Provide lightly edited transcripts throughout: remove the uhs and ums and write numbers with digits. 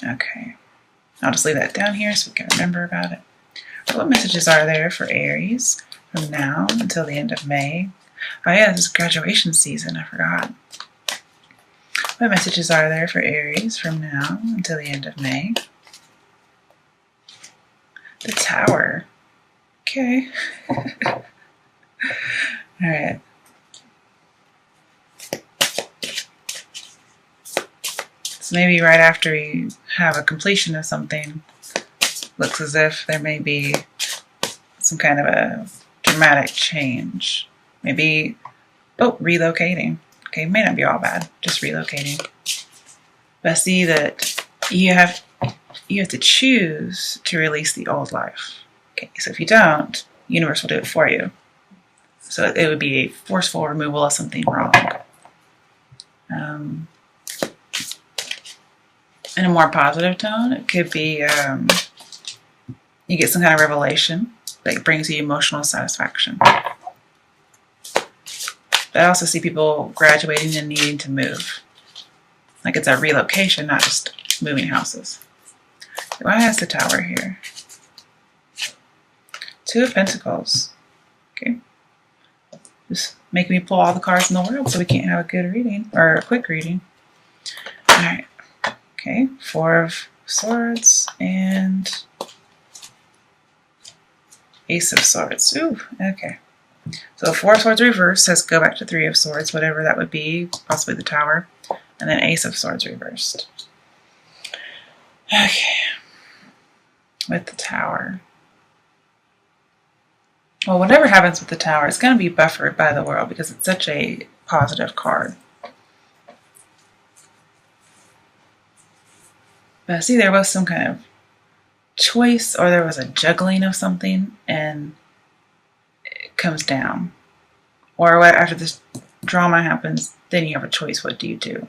Okay. I'll just leave that down here so we can remember about it. What messages are there for Aries from now until the end of May? Oh yeah, this is graduation season, I forgot. What messages are there for Aries from now until the end of May? The Tower. Okay. Alright. So maybe right after you have a completion of something, looks as if there may be some kind of a dramatic change. Maybe, relocating. Okay, may not be all bad, just relocating. But I see that you have to choose to release the old life. Okay, so if you don't, the universe will do it for you. So it would be a forceful removal of something wrong. In a more positive tone, it could be you get some kind of revelation that brings you emotional satisfaction. But I also see people graduating and needing to move. Like it's a relocation, not just moving houses. Why has the Tower here? Two of Pentacles. Okay. Just make me pull all the cards in the world so we can't have a good reading, or a quick reading. Alright. Okay. Four of Swords and Ace of Swords. Ooh, okay. So Four of Swords reversed says go back to Three of Swords, whatever that would be, possibly the Tower. And then Ace of Swords reversed. Okay. With the Tower. Well, whatever happens with the Tower, it's going to be buffered by the world because it's such a positive card. But I see there was some kind of choice, or there was a juggling of something, and it comes down. Or after this drama happens, then you have a choice. What do you do?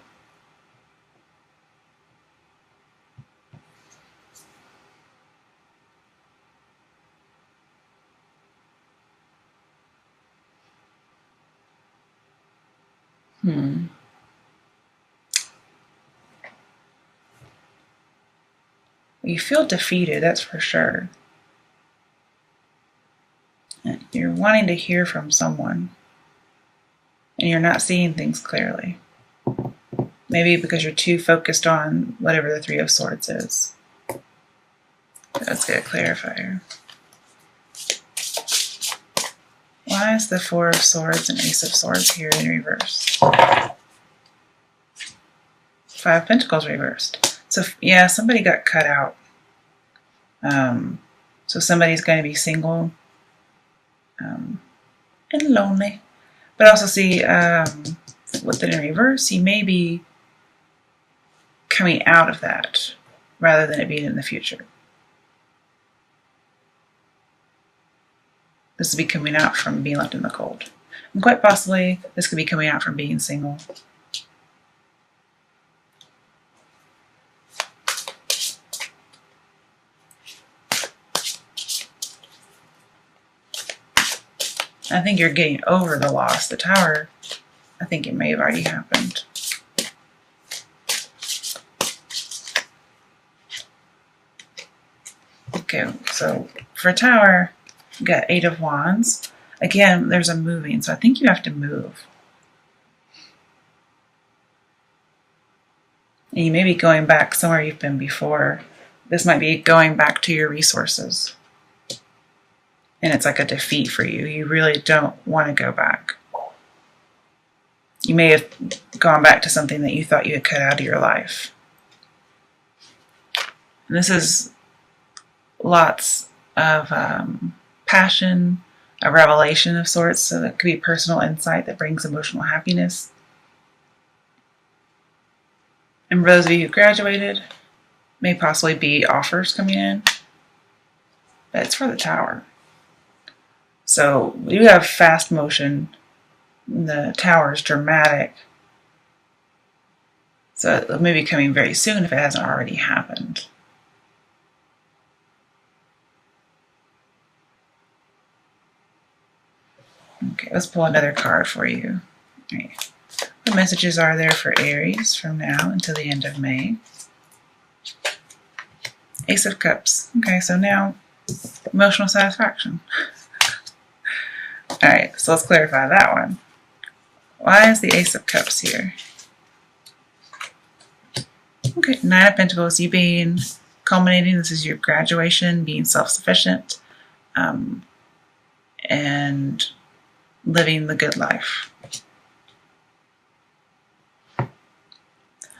You feel defeated, that's for sure. You're wanting to hear from someone, and you're not seeing things clearly. Maybe because you're too focused on whatever the Three of Swords is. Let's get a clarifier. Why is the Four of Swords and Ace of Swords here in reverse? Five of Pentacles reversed. So yeah, somebody got cut out. So somebody's going to be single and lonely. But also see, with it in reverse, you may be coming out of that rather than it being in the future. This would be coming out from being left in the cold. And quite possibly, this could be coming out from being single. I think you're getting over the loss. The Tower, I think it may have already happened. Okay, so for Tower, you got Eight of Wands. Again, there's a moving, so I think you have to move. And you may be going back somewhere you've been before. This might be going back to your resources. And it's like a defeat for you. You really don't want to go back. You may have gone back to something that you thought you had cut out of your life. And this is lots of passion, a revelation of sorts. So that could be personal insight that brings emotional happiness. And for those of you who graduated, may possibly be offers coming in. But it's for the Tower. So we do have fast motion. The Tower is dramatic. So it may be coming very soon if it hasn't already happened. Okay, let's pull another card for you. All right. What messages are there for Aries from now until the end of May? Ace of Cups. Okay, so now emotional satisfaction. Alright, so let's clarify that one. Why is the Ace of Cups here? Okay, Nine of Pentacles, you being culminating, this is your graduation, being self-sufficient, and living the good life.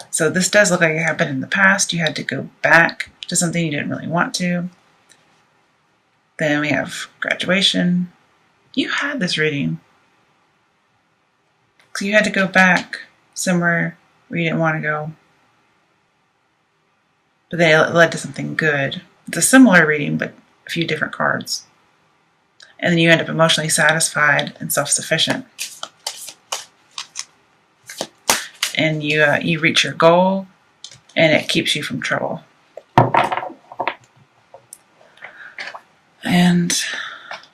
So this does look like it happened in the past. You had to go back to something you didn't really want to. Then we have graduation. You had this reading. So you had to go back somewhere where you didn't want to go. But then it led to something good. It's a similar reading, but a few different cards. And then you end up emotionally satisfied and self-sufficient. And you reach your goal, and it keeps you from trouble. And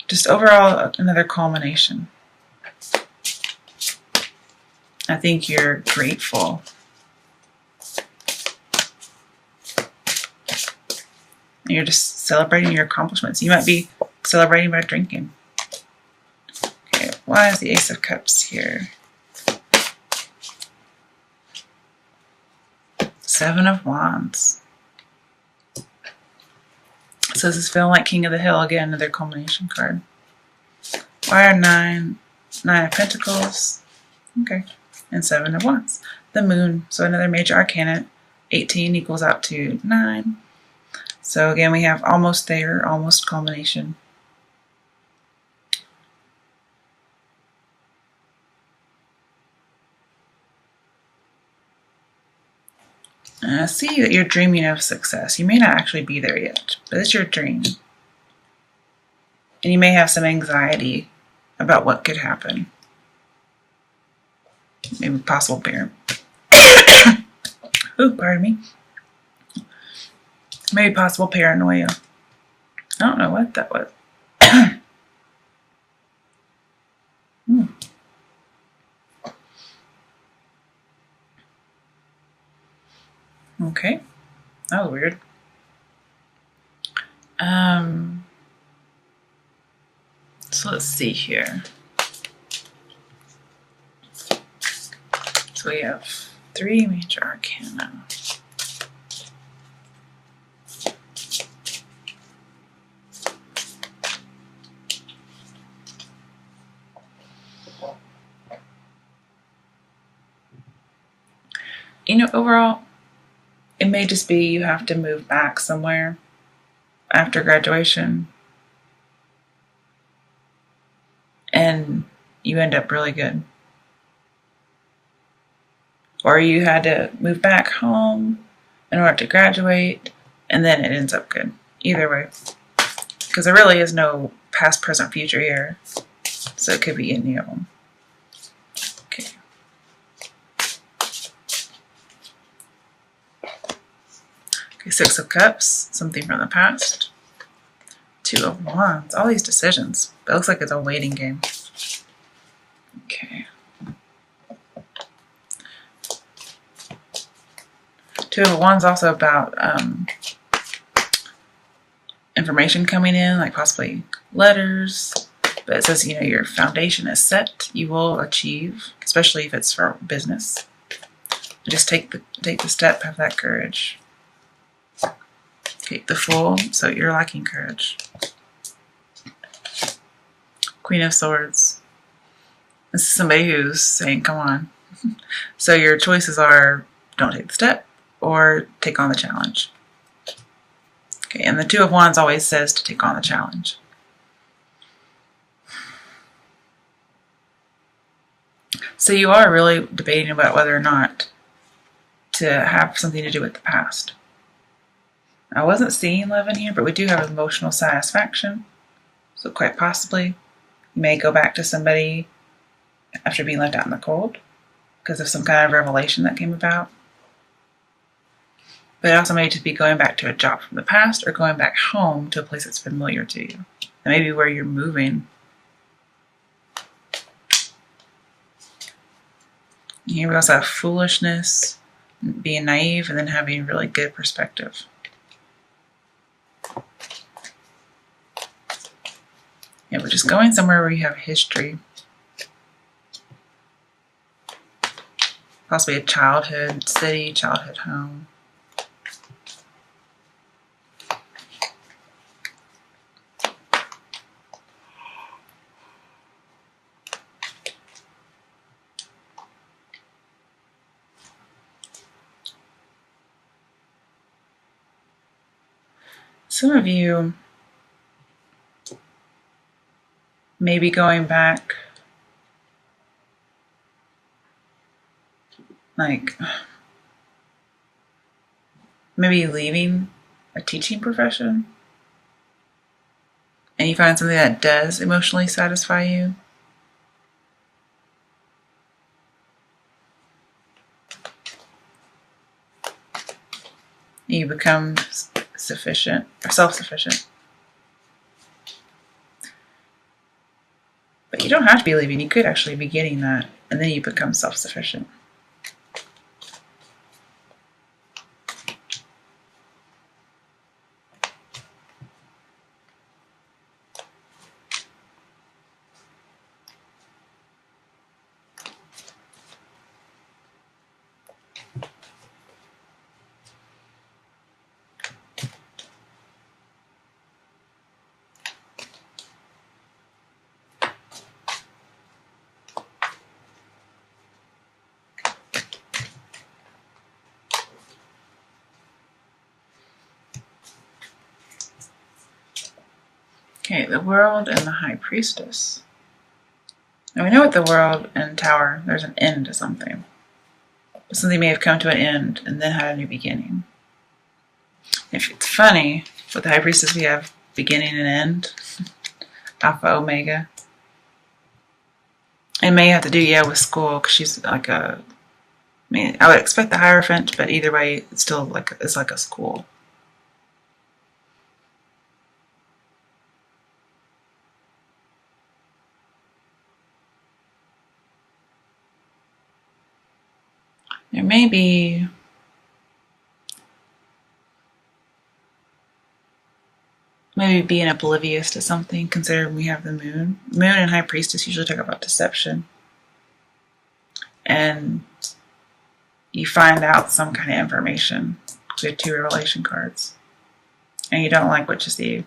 just overall, another culmination. I think you're grateful. You're just celebrating your accomplishments. You might be celebrating by drinking. Okay, why is the Ace of Cups here? Seven of Wands. So this is feeling like King of the Hill. Again, another culmination card. Why are Nine of Pentacles? Okay. And Seven of Wands. The Moon. So another major arcana. 18 equals out to 9. So again, we have almost there, almost culmination. I see that you're dreaming of success. You may not actually be there yet, but it's your dream. And you may have some anxiety about what could happen. Maybe possible parent. Ooh, pardon me. Maybe possible paranoia. I don't know what that was. Okay, that was weird. So let's see here. So we have 3 major arcana. You know, overall, it may just be you have to move back somewhere after graduation and you end up really good. Or you had to move back home in order to graduate and then it ends up good. Either way. Because there really is no past, present, future here. So it could be any of them. Okay. Okay, 6 of Cups, something from the past. 2 of Wands, all these decisions. It looks like it's a waiting game. Okay. 2 of Wands also about information coming in, like possibly letters. But it says, you know, your foundation is set. You will achieve, especially if it's for business. Just take the step, have that courage. Take the Fool, so you're lacking courage. Queen of Swords. This is somebody who's saying, come on. So your choices are don't take the step or take on the challenge. Okay, and the 2 of Wands always says to take on the challenge. So you are really debating about whether or not to have something to do with the past. I wasn't seeing love in here, but we do have emotional satisfaction. So quite possibly, you may go back to somebody after being left out in the cold because of some kind of revelation that came about. But it also may just be going back to a job from the past or going back home to a place that's familiar to you. And maybe where you're moving. Here we also have foolishness, being naive, and then having really good perspective. Yeah, we're just going somewhere where you have history. Possibly a childhood city, childhood home. Some of you may be going back, like maybe leaving a teaching profession, and you find something that does emotionally satisfy you. You become sufficient or self-sufficient. But you don't have to be leaving. You could actually be getting that, and then you become self-sufficient. Okay, the world and the high priestess. Now we know with the world and tower, there's an end to something. But something may have come to an end and then had a new beginning. If it's funny, with the high priestess we have beginning and end, alpha, omega. It may have to do, with school, because she's like I would expect the Hierophant, but either way, it's still it's like a school. There may be maybe being oblivious to something, considering we have the moon. Moon and high priestess usually talk about deception. And you find out some kind of information with 2 revelation cards. And you don't like what you see.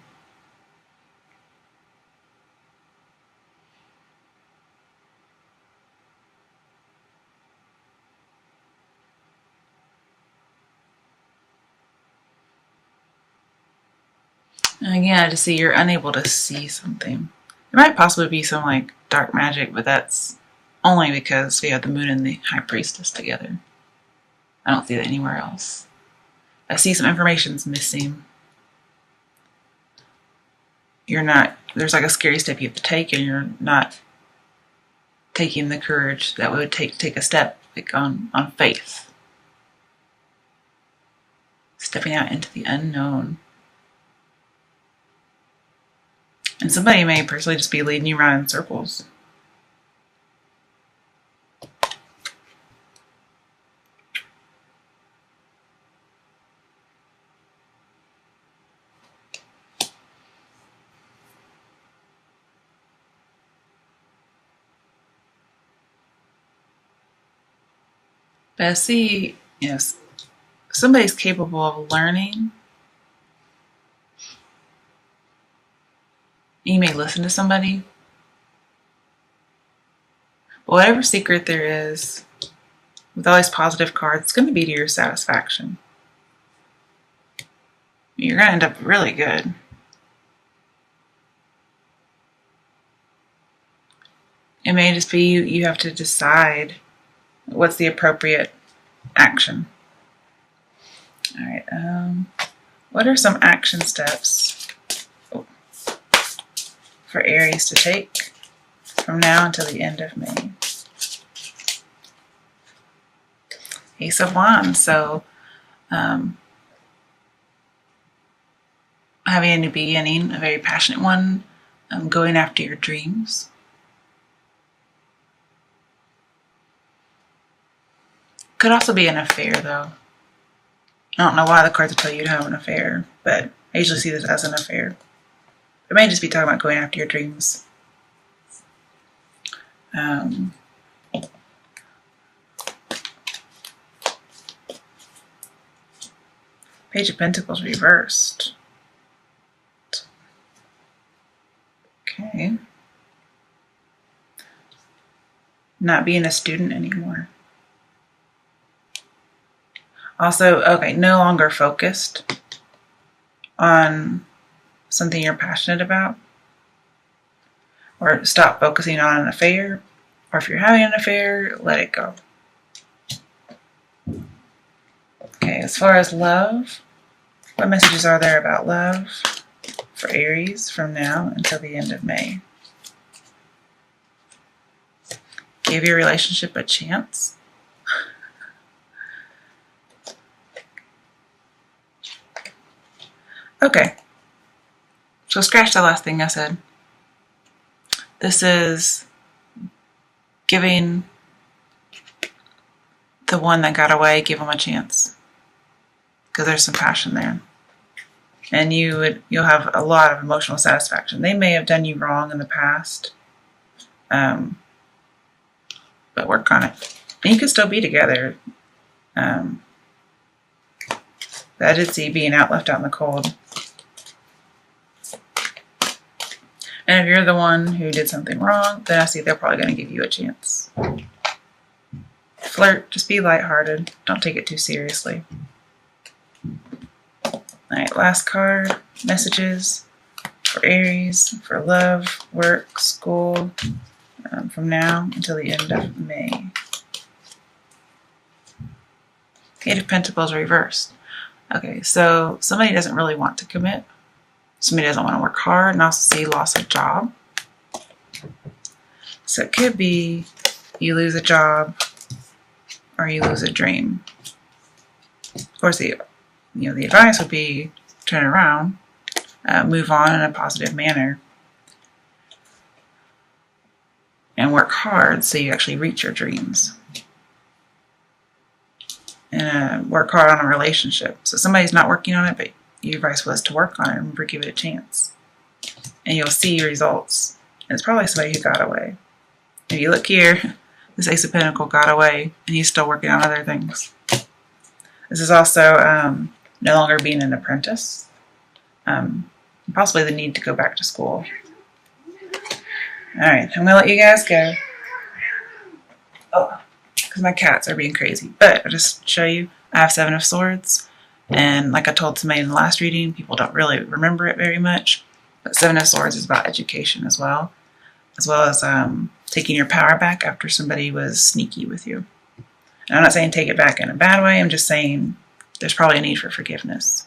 And again, I just see you're unable to see something. There might possibly be some like dark magic, but that's only because we have the moon and the high priestess together. I don't see that anywhere else. I see some information's missing. There's like a scary step you have to take, and you're not taking the courage that would take a step like on faith. Stepping out into the unknown. And somebody may personally just be leading you around in circles. But I see, somebody's capable of learning. You may listen to somebody. But whatever secret there is, with all these positive cards, it's going to be to your satisfaction. You're going to end up really good. It may just be you have to decide what's the appropriate action. All right. What are some action steps for Aries to take from now until the end of May? Ace of Wands. So having a new beginning, a very passionate one, going after your dreams. Could also be an affair, though. I don't know why the cards would tell you to have an affair, but I usually see this as an affair. It may just be talking about going after your dreams. Page of Pentacles reversed. Okay. Not being a student anymore. Also, okay, no longer focused on something you're passionate about. Or stop focusing on an affair. Or if you're having an affair, let it go. Okay, as far as love, what messages are there about love for Aries from now until the end of May? Give your relationship a chance. Okay, so scratch the last thing I said. This is giving the one that got away, give them a chance. Because there's some passion there. And you'll have a lot of emotional satisfaction. They may have done you wrong in the past. But work on it. And you could still be together. I did see being left out in the cold. And if you're the one who did something wrong, then I see they're probably going to give you a chance. Flirt, just be lighthearted. Don't take it too seriously. Alright, last card. Messages for Aries, for love, work, school, from now until the end of May. Eight of Pentacles reversed. Okay, so somebody doesn't really want to commit. Somebody doesn't want to work hard, and also see loss of job. So it could be you lose a job or you lose a dream. Of course, the advice would be turn around, move on in a positive manner, and work hard so you actually reach your dreams. And work hard on a relationship. So somebody's not working on it, but your advice was to work on it and give it a chance. And you'll see results. And it's probably somebody who got away. If you look here, this Ace of Pentacles got away, and he's still working on other things. This is also no longer being an apprentice. Possibly the need to go back to school. Alright, I'm going to let you guys go. Oh, because my cats are being crazy. But I'll just show you, I have Seven of Swords. And like I told somebody in the last reading, people don't really remember it very much. But Seven of Swords is about education as well as taking your power back after somebody was sneaky with you. And I'm not saying take it back in a bad way. I'm just saying there's probably a need for forgiveness.